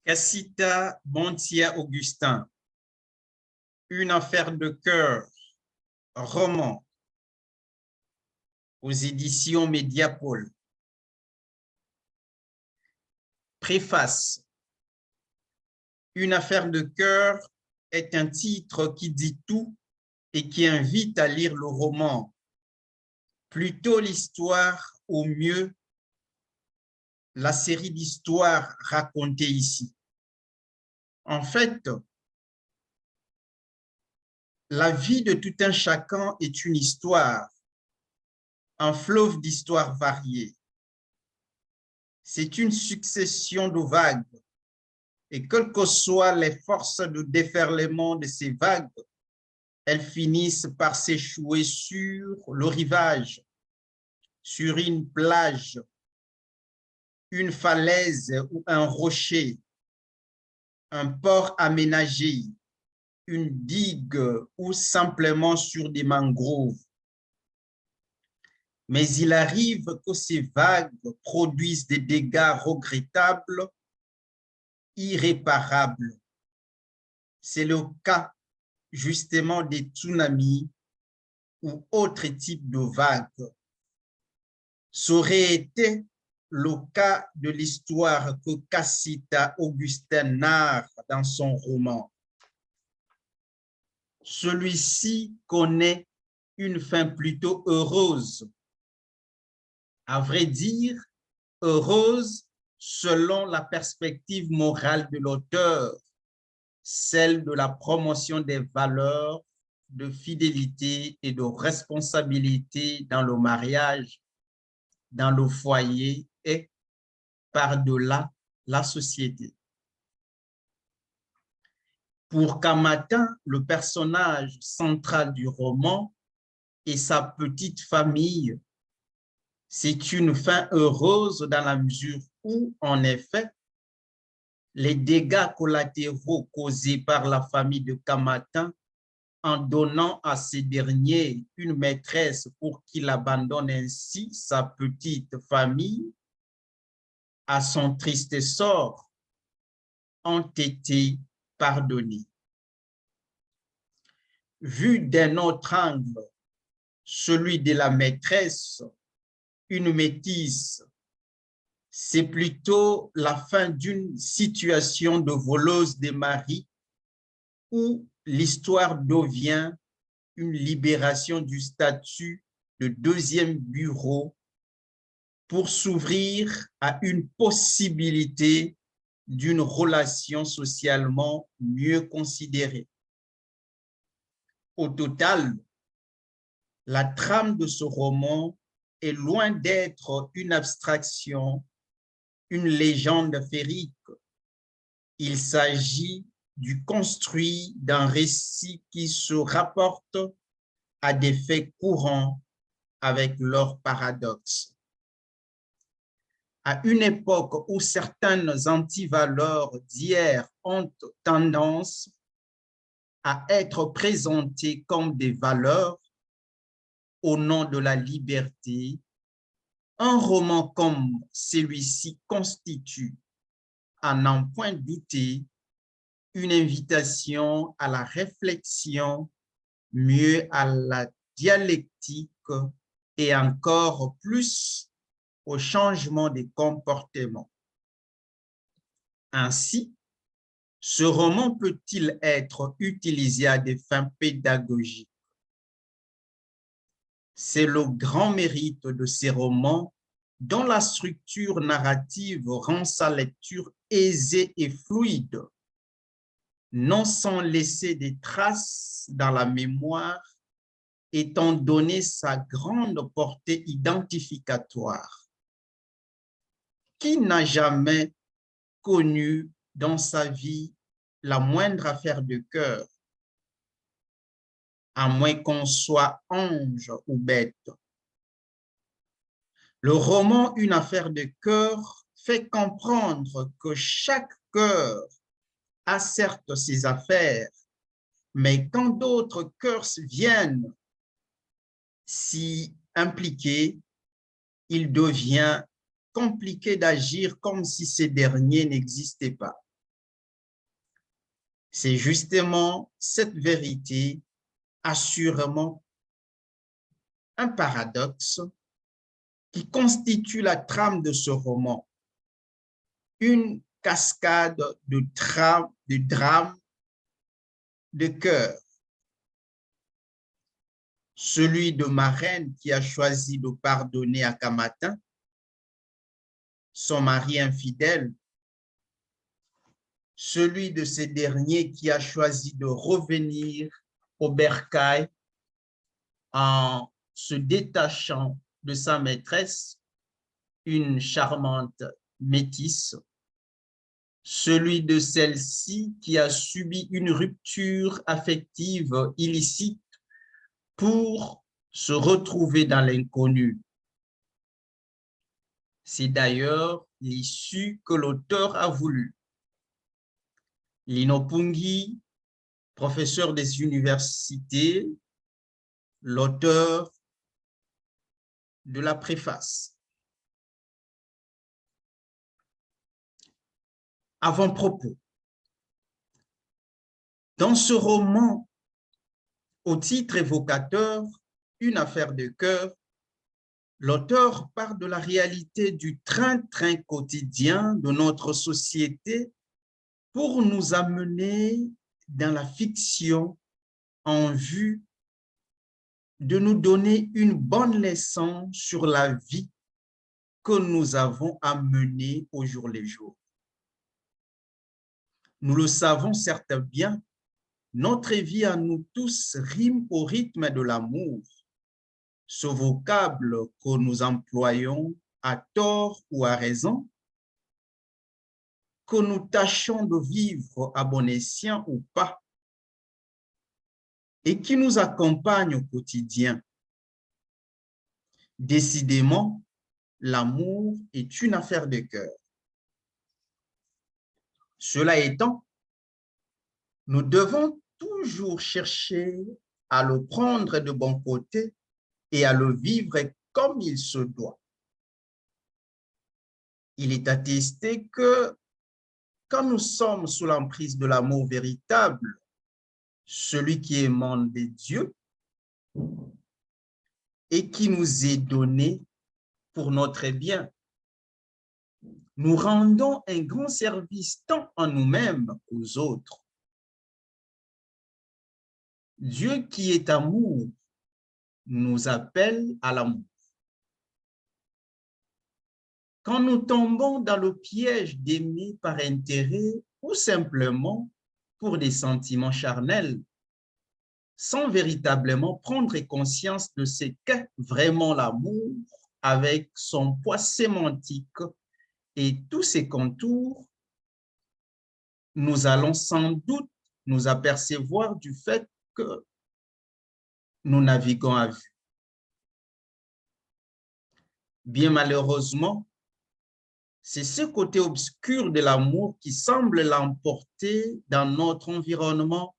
Cassita Montia Augustin, Une affaire de cœur, roman, aux éditions Mediapôle. Préface. Une affaire de cœur est un titre qui dit tout et qui invite à lire le roman, plutôt l'histoire, au mieux la série d'histoires racontées ici. En fait, la vie de tout un chacun est une histoire, un fleuve d'histoires variées. C'est une succession de vagues, et quelles que soient les forces de déferlement de ces vagues, elles finissent par s'échouer sur le rivage, sur une plage, une falaise ou un rocher, un port aménagé, une digue ou simplement sur des mangroves. Mais il arrive que ces vagues produisent des dégâts regrettables, irréparables. C'est le cas justement des tsunamis ou autres types de vagues. Ça aurait été le cas de l'histoire que Cassita Augustin narre dans son roman. Celui-ci connaît une fin plutôt heureuse. À vrai dire, heureuse selon la perspective morale de l'auteur, celle de la promotion des valeurs de fidélité et de responsabilité dans le mariage, dans le foyer et par-delà la société. Pour Kamata, le personnage central du roman et sa petite famille, c'est une fin heureuse dans la mesure où, en effet, les dégâts collatéraux causés par la famille de Kamata en donnant à ces derniers une maîtresse pour qu'il abandonne ainsi sa petite famille à son triste sort, ont été pardonnés. Vu d'un autre angle, celui de la maîtresse, une métisse, c'est plutôt la fin d'une situation de voleuse des maris où l'histoire devient une libération du statut de deuxième bureau pour s'ouvrir à une possibilité d'une relation socialement mieux considérée. Au total, la trame de ce roman est loin d'être une abstraction, une légende féerique. Il s'agit du construit d'un récit qui se rapporte à des faits courants avec leurs paradoxes. À une époque où certaines antivaleurs d'hier ont tendance à être présentées comme des valeurs au nom de la liberté, un roman comme celui-ci constitue, à n'en point douter, une invitation à la réflexion, mieux à la dialectique et encore plus au changement des comportements. Ainsi, ce roman peut-il être utilisé à des fins pédagogiques? C'est le grand mérite de ces romans dont la structure narrative rend sa lecture aisée et fluide, non sans laisser des traces dans la mémoire, étant donné sa grande portée identificatoire. Qui n'a jamais connu dans sa vie la moindre affaire de cœur, à moins qu'on soit ange ou bête? Le roman Une affaire de cœur fait comprendre que chaque cœur a certes ses affaires, mais quand d'autres cœurs viennent s'y impliquer, il devient compliqué d'agir comme si ces derniers n'existaient pas. C'est justement cette vérité, assurément un paradoxe, qui constitue la trame de ce roman. Une cascade de drames de cœur. Celui de ma reine qui a choisi de pardonner à Kamatin, son mari infidèle. Celui de ce dernier qui a choisi de revenir au bercail en se détachant de sa maîtresse, une charmante métisse. Celui de celle-ci qui a subi une rupture affective illicite pour se retrouver dans l'inconnu. C'est d'ailleurs l'issue que l'auteur a voulu. Lino Pungi, professeur des universités, l'auteur de la préface. Avant-propos. Dans ce roman, au titre évocateur, Une affaire de cœur, l'auteur part de la réalité du train-train quotidien de notre société pour nous amener dans la fiction en vue de nous donner une bonne leçon sur la vie que nous avons à mener au jour le jour. Nous le savons certes bien, notre vie à nous tous rime au rythme de l'amour. Ce vocable que nous employons à tort ou à raison, que nous tâchons de vivre à bon escient ou pas, et qui nous accompagne au quotidien. Décidément, l'amour est une affaire de cœur. Cela étant, nous devons toujours chercher à le prendre de bon côté et à le vivre comme il se doit. Il est attesté que quand nous sommes sous l'emprise de l'amour véritable, celui qui émane de Dieu et qui nous est donné pour notre bien, nous rendons un grand service tant à nous-mêmes qu'aux autres. Dieu qui est amour nous appelle à l'amour. Quand nous tombons dans le piège d'aimer par intérêt ou simplement pour des sentiments charnels, sans véritablement prendre conscience de ce qu'est vraiment l'amour avec son poids sémantique et tous ses contours, nous allons sans doute nous apercevoir du fait que nous naviguons à vue. Bien malheureusement, c'est ce côté obscur de l'amour qui semble l'emporter dans notre environnement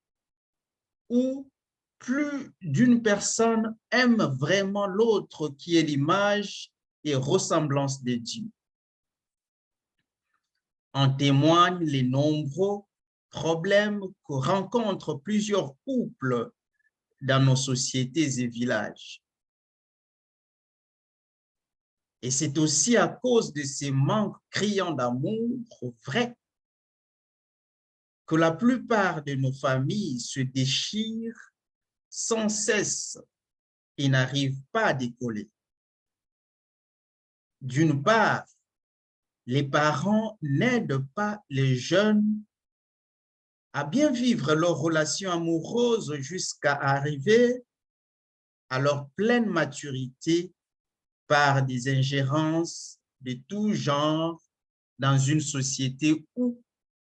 où plus d'une personne aime vraiment l'autre qui est l'image et ressemblance de Dieu. En témoignent les nombreux problèmes que rencontrent plusieurs couples dans nos sociétés et villages. Et c'est aussi à cause de ces manques criants d'amour vrai que la plupart de nos familles se déchirent sans cesse et n'arrivent pas à décoller. D'une part, les parents n'aident pas les jeunes à bien vivre leur relation amoureuse jusqu'à arriver à leur pleine maturité par des ingérences de tout genre dans une société où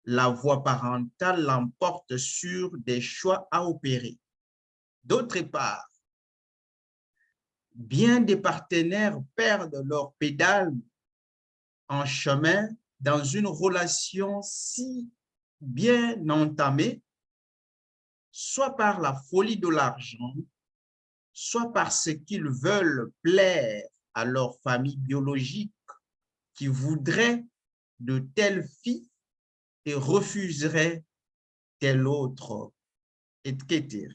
la voix parentale l'emporte sur des choix à opérer. D'autre part, bien des partenaires perdent leur pédale en chemin dans une relation si bien entamée, soit par la folie de l'argent, soit parce qu'ils veulent plaire à leur famille biologique qui voudrait de telles filles et refuserait tel autre, etc.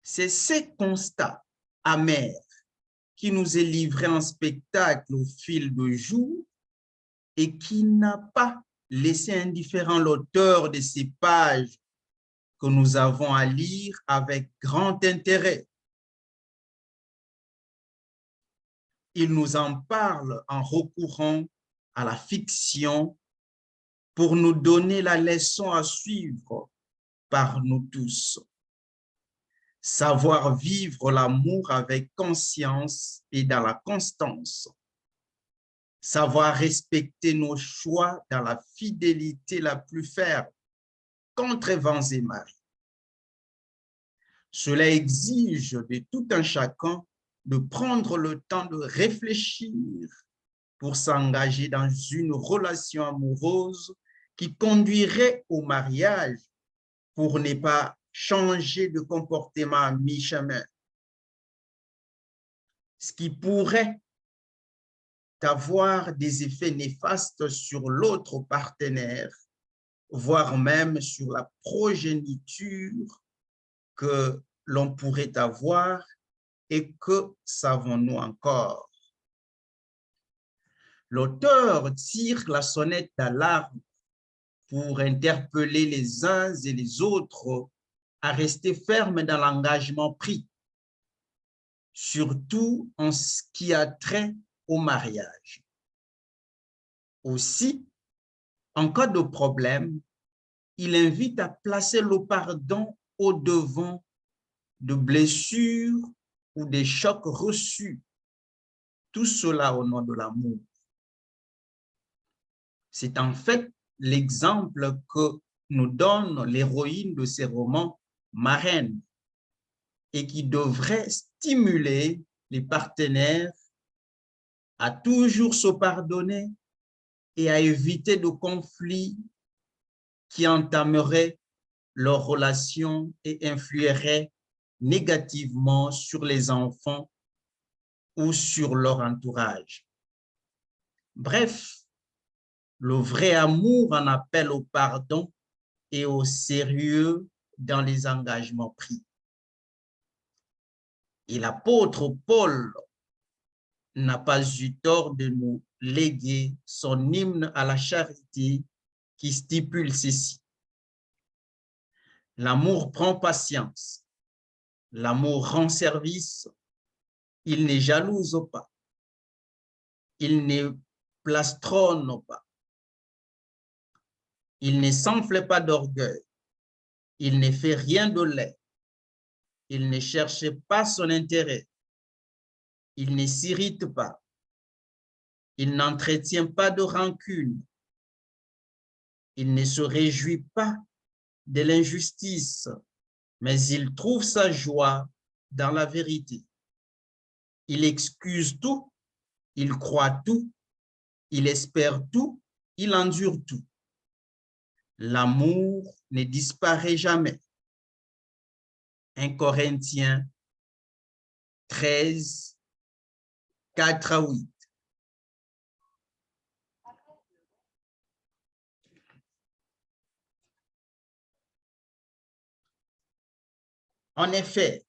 C'est ces constats amers qui nous est livré en spectacle au fil du jour et qui n'a pas laissé indifférent l'auteur de ces pages que nous avons à lire avec grand intérêt. Il nous en parle en recourant à la fiction pour nous donner la leçon à suivre par nous tous. Savoir vivre l'amour avec conscience et dans la constance. Savoir respecter nos choix dans la fidélité la plus ferme, contre vents et marées. Cela exige de tout un chacun de prendre le temps de réfléchir pour s'engager dans une relation amoureuse qui conduirait au mariage pour ne pas changer de comportement à mi-chemin. Ce qui pourrait avoir des effets néfastes sur l'autre partenaire, voire même sur la progéniture que l'on pourrait avoir et que savons-nous encore? L'auteur tire la sonnette d'alarme pour interpeller les uns et les autres à rester fermes dans l'engagement pris, surtout en ce qui a trait au mariage. Aussi, en cas de problème, il invite à placer le pardon au devant de blessures ou des chocs reçus, tout cela au nom de l'amour. C'est en fait l'exemple que nous donne l'héroïne de ces romans, Marraine, et qui devrait stimuler les partenaires à toujours se pardonner et à éviter de conflits qui entameraient leur relation et influeraient négativement sur les enfants ou sur leur entourage. Bref, le vrai amour en appelle au pardon et au sérieux dans les engagements pris. Et l'apôtre Paul n'a pas eu tort de nous léguer son hymne à la charité qui stipule ceci. L'amour prend patience, l'amour rend service, il ne jalouse pas, il ne plastronne pas, il ne s'enfle pas d'orgueil, il ne fait rien de laid, il ne cherche pas son intérêt, il ne s'irrite pas, il n'entretient pas de rancune, il ne se réjouit pas de l'injustice, mais il trouve sa joie dans la vérité. Il excuse tout, il croit tout, il espère tout, il endure tout. L'amour ne disparaît jamais. 1 Corinthiens 13, 4 à 8. En effet,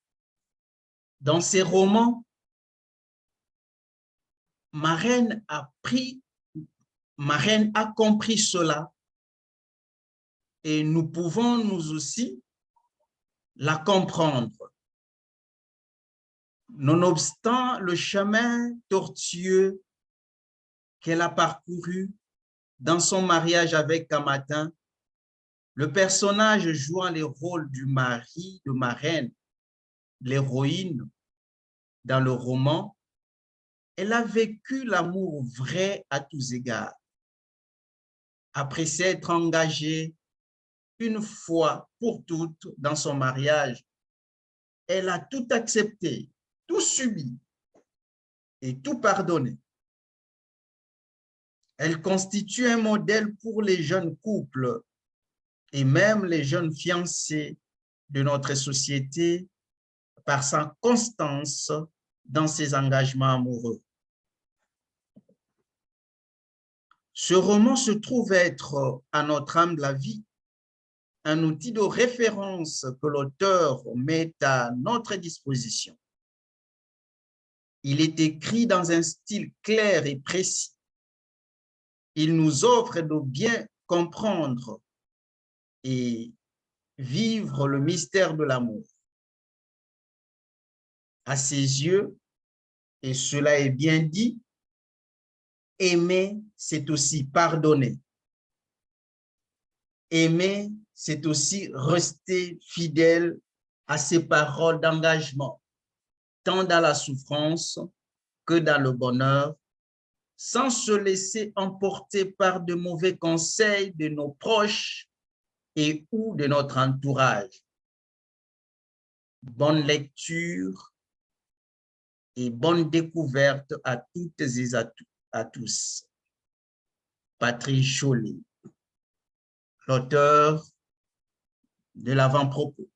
dans ces romans, Marraine a compris cela et nous pouvons nous aussi la comprendre. Nonobstant le chemin tortueux qu'elle a parcouru dans son mariage avec Kamatin, le personnage jouant le rôle du mari de Marraine, l'héroïne dans le roman, elle a vécu l'amour vrai à tous égards. Après s'être engagée une fois pour toutes dans son mariage, elle a tout accepté, tout subi et tout pardonné. Elle constitue un modèle pour les jeunes couples et même les jeunes fiancés de notre société par sa constance dans ses engagements amoureux. Ce roman se trouve être, à notre humble avis, un outil de référence que l'auteur met à notre disposition. Il est écrit dans un style clair et précis. Il nous offre de bien comprendre et vivre le mystère de l'amour. À ses yeux, et cela est bien dit, aimer, c'est aussi pardonner. Aimer, c'est aussi rester fidèle à ses paroles d'engagement, tant dans la souffrance que dans le bonheur, sans se laisser emporter par de mauvais conseils de nos proches et ou de notre entourage. Bonne lecture et bonne découverte à toutes et à tous. Patrice Chollet, l'auteur de l'avant-propos.